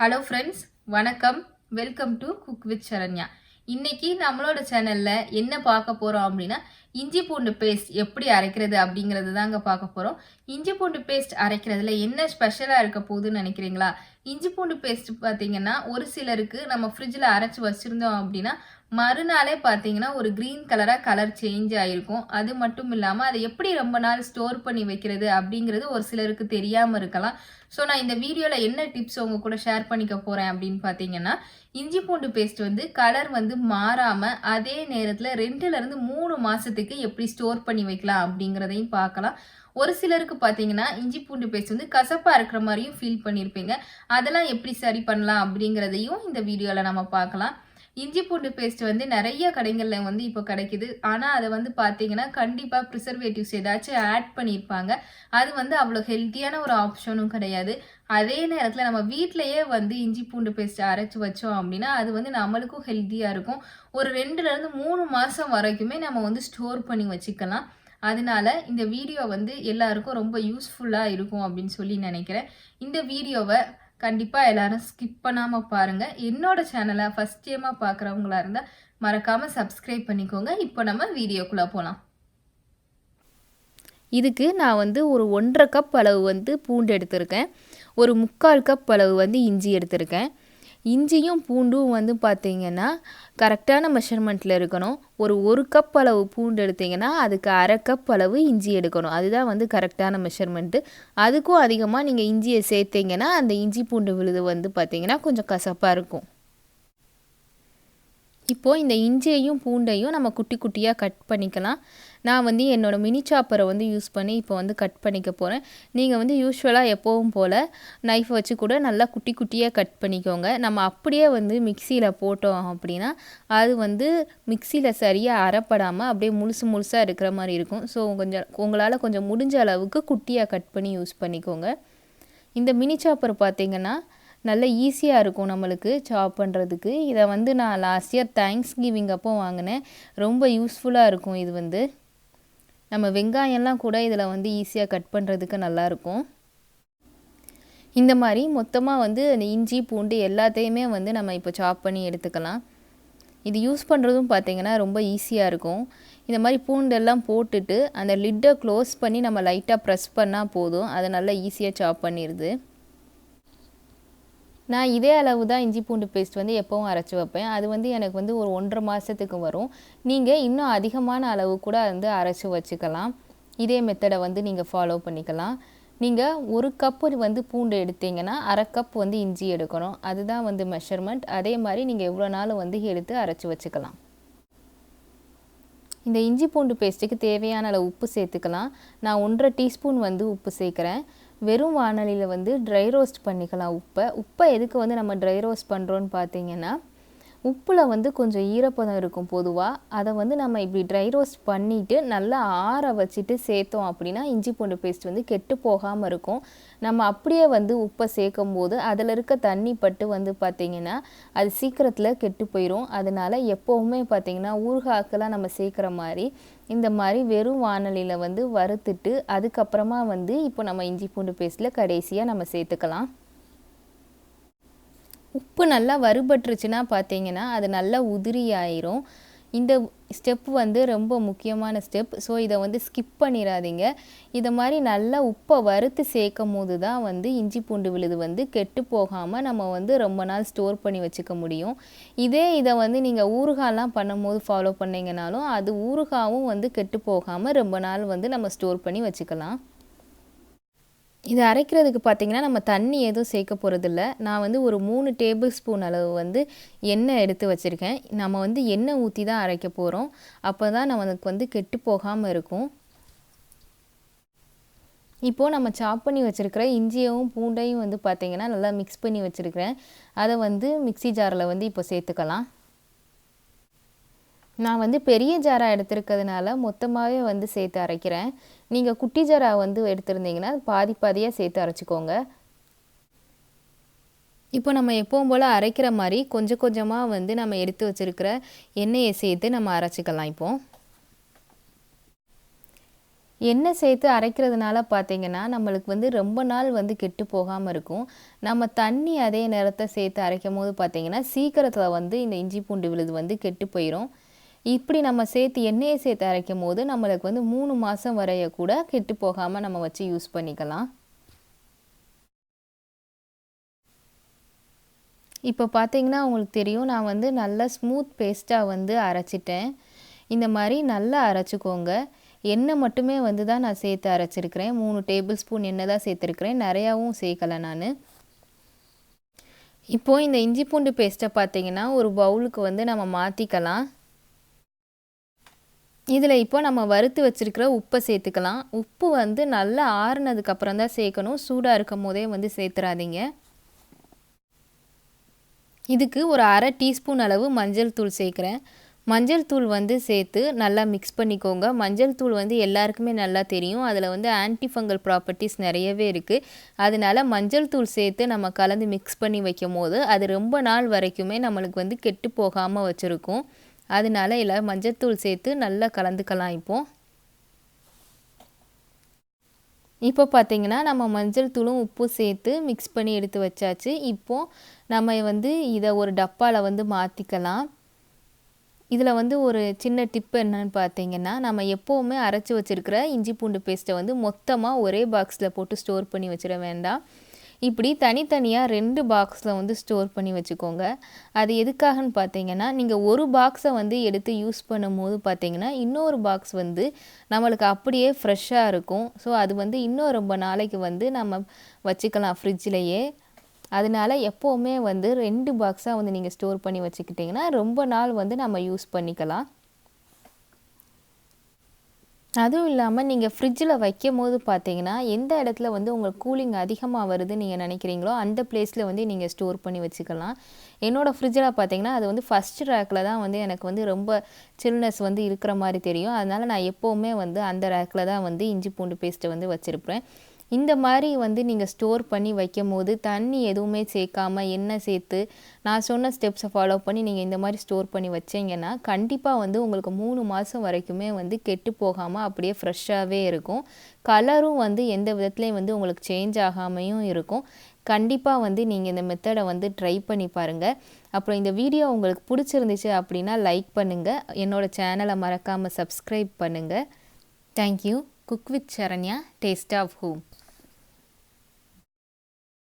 Hello friends, வணக்கம். Welcome to cook with Saranya. இன்னைக்கு நம்மளோட சேனல்ல என்ன பார்க்க போறோம் அப்படின்னா, இஞ்சி பூண்டு பேஸ்ட் எப்படி அரைக்கிறது அப்படிங்கிறது தாங்க பார்க்க போறோம். இஞ்சி பூண்டு பேஸ்ட் அரைக்கிறதுல என்ன ஸ்பெஷலா இருக்க போகுதுன்னு நினைக்கிறீங்களா? இஞ்சி பூண்டு பேஸ்ட் பார்த்தீங்கன்னா, ஒரு சிலருக்கு நம்ம ஃப்ரிட்ஜில் அரைச்சி வச்சிருந்தோம் அப்படின்னா, மறுநாளே பார்த்தீங்கன்னா ஒரு கிரீன் கலராக கலர் சேஞ்ச் ஆகிருக்கும். அது மட்டும் இல்லாமல் அதை எப்படி ரொம்ப நாள் ஸ்டோர் பண்ணி வைக்கிறது அப்படிங்கிறது ஒரு சிலருக்கு தெரியாமல் இருக்கலாம். ஸோ நான் இந்த வீடியோவில் என்ன டிப்ஸ் உங்கள் கூட ஷேர் பண்ணிக்க போகிறேன் அப்படின்னு பார்த்தீங்கன்னா, இஞ்சி பூண்டு பேஸ்ட் வந்து கலர் வந்து மாறாமல் அதே நேரத்தில் 2லேருந்து 3 மாதத்துக்கு எப்படி ஸ்டோர் பண்ணி வைக்கலாம் அப்படிங்கிறதையும் பார்க்கலாம். ஒரு சிலருக்கு பார்த்தீங்கன்னா இஞ்சி பூண்டு பேஸ்ட் வந்து கசப்பாக இருக்கிற மாதிரியும் ஃபீல் பண்ணியிருப்பீங்க. அதெல்லாம் எப்படி சரி பண்ணலாம் அப்படிங்கிறதையும் இந்த வீடியோவில் நம்ம பார்க்கலாம். இஞ்சி பூண்டு பேஸ்ட் வந்து நிறைய கடைகளில் வந்து இப்போ கிடைக்குது. ஆனால் அதை வந்து பார்த்தீங்கன்னா கண்டிப்பாக ப்ரிசர்வேட்டிவ்ஸ் ஏதாச்சும் ஆட் பண்ணியிருப்பாங்க. அது வந்து அவ்வளோ ஹெல்த்தியான ஒரு ஆப்ஷனும் கிடையாது. அதே நேரத்தில் நம்ம வீட்டிலையே வந்து இஞ்சி பூண்டு பேஸ்ட் அரைச்சி வச்சோம் அப்படின்னா அது வந்து நம்மளுக்கும் ஹெல்த்தியாக இருக்கும். ஒரு 2லேருந்து 3 மாதம் வரைக்குமே நம்ம வந்து ஸ்டோர் பண்ணி வச்சுக்கலாம். அதனால இந்த வீடியோ வந்து எல்லாருக்கும் ரொம்ப யூஸ்ஃபுல்லாக இருக்கும் அப்படின்னு சொல்லி நினைக்கிறேன். இந்த வீடியோவை கண்டிப்பாக எல்லாரும் ஸ்கிப் பண்ணாமல் பாருங்கள். என்னோட சேனலை ஃபஸ்ட் டைமாக பார்க்குறவங்களா இருந்தால் மறக்காமல் சப்ஸ்கிரைப் பண்ணிக்கோங்க. இப்போ நம்ம வீடியோக்குள்ளே போகலாம். இதுக்கு நான் வந்து ஒரு 1.5 கப் அளவு வந்து பூண்டு எடுத்திருக்கேன். ஒரு 3/4 கப் அளவு வந்து இஞ்சி எடுத்திருக்கேன். இஞ்சியும் பூண்டும் வந்து பார்த்திங்கன்னா கரெக்டான மெஷர்மெண்ட்டில் இருக்கணும். ஒரு கப் அளவு பூண்டு எடுத்திங்கன்னா அதுக்கு 1/2 கப் அளவு இஞ்சி எடுக்கணும். அதுதான் வந்து கரெக்டான மெஷர்மெண்ட்டு. அதுக்கும் அதிகமாக நீங்கள் இஞ்சியை சேர்த்திங்கன்னா அந்த இஞ்சி பூண்டு விழுது வந்து பார்த்திங்கன்னா கொஞ்சம் கசப்பாக இருக்கும். இப்போது இந்த இஞ்சியையும் பூண்டையும் நம்ம குட்டி குட்டியாக கட் பண்ணிக்கலாம். நான் வந்து என்னோடய மினி சாப்பரை வந்து யூஸ் பண்ணி இப்போ வந்து கட் பண்ணிக்க போகிறேன். நீங்கள் வந்து யூஸ்வலாக எப்போவும் போல் நைஃப் வச்சு கூட நல்லா குட்டி குட்டியாக கட் பண்ணிக்கோங்க. நம்ம அப்படியே வந்து மிக்சியில் போட்டோம் அப்படின்னா அது வந்து மிக்சியில் சரியாக அரைப்படாமல் அப்படியே முழுசாக இருக்கிற மாதிரி இருக்கும். ஸோ உங்களால் கொஞ்சம் முடிஞ்ச அளவுக்கு குட்டியாக கட் பண்ணி யூஸ் பண்ணிக்கோங்க. இந்த மினி சாப்பர் பார்த்திங்கன்னா நல்ல ஈஸியாக இருக்கும் நம்மளுக்கு சாப் பண்ணுறதுக்கு. இதை வந்து நான் லாஸ்ட் இயர் தேங்க்ஸ் கிவிங் அப்போ வாங்கினேன். ரொம்ப யூஸ்ஃபுல்லாக இருக்கும். இது வந்து நம்ம வெங்காயம்லாம் கூட இதில் வந்து ஈஸியாக கட் பண்ணுறதுக்கு நல்லாயிருக்கும். இந்த மாதிரி மொத்தமாக வந்து அந்த இஞ்சி பூண்டு எல்லாத்தையுமே வந்து நம்ம இப்போ சாப் பண்ணி எடுத்துக்கலாம். இது யூஸ் பண்ணுறதும் பார்த்திங்கன்னா ரொம்ப ஈஸியாக இருக்கும். இந்த மாதிரி பூண்டெல்லாம் போட்டுட்டு அந்த லிட்டை க்ளோஸ் பண்ணி நம்ம லைட்டாக ப்ரெஸ் பண்ணால் போதும். அதை நல்லா ஈஸியாக சாப் பண்ணிடுது. நான் இதே அளவு தான் இஞ்சி பூண்டு பேஸ்ட் வந்து எப்போவும் அரைச்சி வைப்பேன். அது வந்து எனக்கு வந்து ஒரு 1.5 மாதத்துக்கு வரும். நீங்கள் இன்னும் அதிகமான அளவு கூட வந்து அரைச்சி வச்சுக்கலாம். இதே மெத்தடை வந்து நீங்கள் ஃபாலோ பண்ணிக்கலாம். நீங்கள் 1 கப்பு வந்து பூண்டு எடுத்தீங்கன்னா 1/2 கப் வந்து இஞ்சி எடுக்கணும். அதுதான் வந்து மெஷர்மெண்ட். அதே மாதிரி நீங்கள் எவ்வளோ நாள் வந்து எடுத்து அரைச்சி வச்சுக்கலாம். இந்த இஞ்சி பூண்டு பேஸ்ட்டுக்கு தேவையான அளவு உப்பு சேர்த்துக்கலாம். நான் 1.5 டீஸ்பூன் வந்து உப்பு சேர்க்குறேன். வெறும் வாணலியில் வந்து ட்ரை ரோஸ்ட் பண்ணிக்கலாம் உப்பை எதுக்கு வந்து நம்ம ட்ரை ரோஸ்ட் பண்ணுறோன்னு பார்த்தீங்கன்னா, உப்பில் வந்து கொஞ்சம் ஈரப்பதம் இருக்கும் பொதுவாக. அதை வந்து நம்ம இப்படி ட்ரை ரோஸ்ட் பண்ணிவிட்டு நல்லா ஆற வச்சுட்டு சேர்த்தோம் அப்படின்னா இஞ்சி பூண்டு பேஸ்ட் வந்து கெட்டு போகாமல் இருக்கும். நம்ம அப்படியே வந்து உப்பை சேர்க்கும் போது அதில் இருக்க தண்ணி பட்டு வந்து பார்த்திங்கன்னா அது சீக்கிரத்தில் கெட்டு போயிடும். அதனால் எப்போவுமே பார்த்திங்கன்னா ஊறுகாய்க்கெல்லாம் நம்ம சேர்க்குற மாதிரி இந்த மாதிரி வெறும் வாணலியில் வந்து வறுத்துட்டு அதுக்கப்புறமா வந்து இப்போ நம்ம இஞ்சி பூண்டு பேஸ்ட்டில் கடைசியாக நம்ம சேர்த்துக்கலாம். உப்பு நல்லா வறுபட்டுருச்சுன்னா பார்த்தீங்கன்னா அது நல்லா உதிரி ஆயிரும். இந்த ஸ்டெப் வந்து ரொம்ப முக்கியமான ஸ்டெப். ஸோ இதை வந்து ஸ்கிப் பண்ணிடாதீங்க. இதை மாதிரி நல்லா உப்பை வறுத்து சேர்க்கும் போது தான் வந்து இஞ்சி பூண்டு விழுது வந்து கெட்டு போகாமல் நம்ம வந்து ரொம்ப நாள் ஸ்டோர் பண்ணி வச்சுக்க முடியும். இதை வந்து நீங்கள் ஊறுகாயெலாம் பண்ணும்போது ஃபாலோ பண்ணிங்கனாலும் அது ஊறுகாயும் வந்து கெட்டு போகாமல் ரொம்ப நாள் வந்து நம்ம ஸ்டோர் பண்ணி வச்சுக்கலாம். இதை அரைக்கிறதுக்கு பார்த்திங்கன்னா நம்ம தண்ணி எதுவும் சேர்க்க போகிறதில்ல. நான் வந்து ஒரு 3 டேபிள் ஸ்பூன் அளவு வந்து எண்ணெய் எடுத்து வச்சுருக்கேன். நம்ம வந்து எண்ணெய் ஊற்றி தான் அரைக்க போகிறோம். அப்போ தான் நமக்கு வந்து கெட்டு போகாமல் இருக்கும். இப்போது நம்ம சாப் பண்ணி வச்சுருக்கிற இஞ்சியையும் பூண்டையும் வந்து பார்த்திங்கன்னா நல்லா மிக்ஸ் பண்ணி வச்சுருக்கிறேன். அதை வந்து மிக்ஸி ஜாரில் வந்து இப்போ சேர்த்துக்கலாம். நான் வந்து பெரிய ஜாராக எடுத்துருக்கிறதுனால மொத்தமாகவே வந்து சேர்த்து அரைக்கிறேன். நீங்கள் குட்டி ஜாரா வந்து எடுத்திருந்தீங்கன்னா பாதி பாதியாக சேர்த்து அரைச்சிக்கோங்க. இப்போ நம்ம எப்பவும் போல் அரைக்கிற மாதிரி கொஞ்சம் கொஞ்சமாக வந்து நம்ம எடுத்து வச்சுருக்கிற எண்ணெயை சேர்த்து நம்ம அரைச்சிக்கலாம். இப்போது எண்ணெய் சேர்த்து அரைக்கிறதுனால பார்த்தீங்கன்னா நம்மளுக்கு வந்து ரொம்ப நாள் வந்து கெட்டு போகாமல் இருக்கும். நம்ம தண்ணி அதே நேரத்தை சேர்த்து அரைக்கும் போது பார்த்தீங்கன்னா சீக்கிரத்தில் வந்து இந்த இஞ்சி பூண்டு விழுது வந்து கெட்டு போயிடும். இப்படி நம்ம சேர்த்து எண்ணெயை சேர்த்து அரைக்கும் போது நம்மளுக்கு வந்து 3 மாதம் வரைய கூட கெட்டு போகாமல் நம்ம வச்சு யூஸ் பண்ணிக்கலாம். இப்போ பார்த்தீங்கன்னா உங்களுக்கு தெரியும், நான் வந்து நல்லா ஸ்மூத் பேஸ்ட்டாக வந்து அரைச்சிட்டேன். இந்த மாதிரி நல்லா அரைச்சிக்கோங்க. எண்ணெய் மட்டுமே வந்து தான் நான் சேர்த்து அரைச்சிருக்கிறேன். 3 டேபிள் ஸ்பூன் எண்ணெய் தான் சேர்த்துருக்கிறேன், நிறையாவும் சேர்க்கலை நான். இப்போது இந்த இஞ்சி பூண்டு பேஸ்ட்டை பார்த்தீங்கன்னா ஒரு பவுலுக்கு வந்து நம்ம மாற்றிக்கலாம். இதில் இப்போ நம்ம வறுத்து வச்சுருக்கிற உப்பை சேர்த்துக்கலாம். உப்பு வந்து நல்லா ஆறுனதுக்கப்புறம் தான் சேர்க்கணும், சூடாக இருக்கும் போதே வந்து சேர்த்துறாதீங்க. இதுக்கு ஒரு அரை டீஸ்பூன் அளவு மஞ்சள் தூள் சேர்க்குறேன். மஞ்சள் தூள் வந்து சேர்த்து நல்லா மிக்ஸ் பண்ணிக்கோங்க. மஞ்சள் தூள் வந்து எல்லாருக்குமே நல்லா தெரியும், அதில் வந்து ஆன்டிஃபங்கல் ப்ராப்பர்ட்டிஸ் நிறையவே இருக்குது. அதனால மஞ்சள் தூள் சேர்த்து நம்ம கலந்து மிக்ஸ் பண்ணி வைக்கும் போது அது ரொம்ப நாள் வரைக்குமே நம்மளுக்கு வந்து கெட்டு போகாமல் வச்சுருக்கும். அதனால இல்லை மஞ்சள் தூள் சேர்த்து நல்லா கலந்துக்கலாம். இப்போ பார்த்தீங்கன்னா நம்ம மஞ்சள் தூளும் உப்பும் சேர்த்து மிக்ஸ் பண்ணி எடுத்து வச்சாச்சு. இப்போது நம்ம வந்து இதை ஒரு டப்பாவில் வந்து மாற்றிக்கலாம். இதில் வந்து ஒரு சின்ன டிப் என்னன்னு பார்த்தீங்கன்னா, நம்ம எப்போவுமே அரைச்சி வச்சுருக்கிற இஞ்சி பூண்டு பேஸ்ட்டை வந்து மொத்தமாக ஒரே பாக்ஸில் போட்டு ஸ்டோர் பண்ணி வச்சிட வேண்டாம். இப்படி தனித்தனியாக 2 பாக்ஸில் வந்து ஸ்டோர் பண்ணி வச்சுக்கோங்க. அது எதுக்காகன்னு பார்த்தீங்கன்னா, நீங்கள் ஒரு பாக்ஸை வந்து எடுத்து யூஸ் பண்ணும்போது பார்த்தீங்கன்னா இன்னொரு பாக்ஸ் வந்து நம்மளுக்கு அப்படியே ஃப்ரெஷ்ஷாக இருக்கும். ஸோ அது வந்து இன்னும் ரொம்ப நாளைக்கு வந்து நம்ம வச்சுக்கலாம் ஃப்ரிட்ஜ்லேயே. அதனால எப்போவுமே வந்து 2 பாக்ஸாக வந்து நீங்கள் ஸ்டோர் பண்ணி வச்சுக்கிட்டிங்கன்னா ரொம்ப நாள் வந்து நம்ம யூஸ் பண்ணிக்கலாம். அதுவும் இல்லாமல் நீங்கள் ஃப்ரிட்ஜில் வைக்கும் போது பார்த்தீங்கன்னா எந்த இடத்துல வந்து உங்களுக்கு கூலிங் அதிகமாக வருதுன்னு நீங்கள் நினைக்கிறீங்களோ அந்த பிளேஸில் வந்து நீங்கள் ஸ்டோர் பண்ணி வச்சுக்கலாம். என்னோடய ஃப்ரிட்ஜில் பார்த்தீங்கன்னா அது வந்து ஃபஸ்ட் ரேக்கில் தான் வந்து எனக்கு வந்து ரொம்ப சில்னஸ் வந்து இருக்கிற மாதிரி தெரியும். அதனால் நான் எப்போவுமே வந்து அந்த ரேக்கில் தான் வந்து இஞ்சி பூண்டு பேஸ்ட்டை வந்து வச்சுருப்பேன். இந்த மாதிரி வந்து நீங்கள் ஸ்டோர் பண்ணி வைக்கும் போது தண்ணி எதுவுமே சேர்க்காம எண்ணெய் சேர்த்து நான் சொன்ன ஸ்டெப்ஸை ஃபாலோ பண்ணி நீங்கள் இந்த மாதிரி ஸ்டோர் பண்ணி வச்சிங்கன்னா கண்டிப்பாக வந்து உங்களுக்கு 3 மாதம் வரைக்குமே வந்து கெட்டு போகாமல் அப்படியே ஃப்ரெஷ்ஷாகவே இருக்கும். கலரும் வந்து எந்த விதத்துலேயும் வந்து உங்களுக்கு சேஞ்ச் ஆகாமையும் இருக்கும். கண்டிப்பாக வந்து நீங்கள் இந்த மெத்தடை வந்து ட்ரை பண்ணி பாருங்கள். அப்புறம் இந்த வீடியோ உங்களுக்கு பிடிச்சிருந்துச்சு அப்படின்னா லைக் பண்ணுங்கள். என்னோடய சேனலை மறக்காமல் சப்ஸ்கிரைப் பண்ணுங்கள். Thank you. Cook with Saranya, taste of home.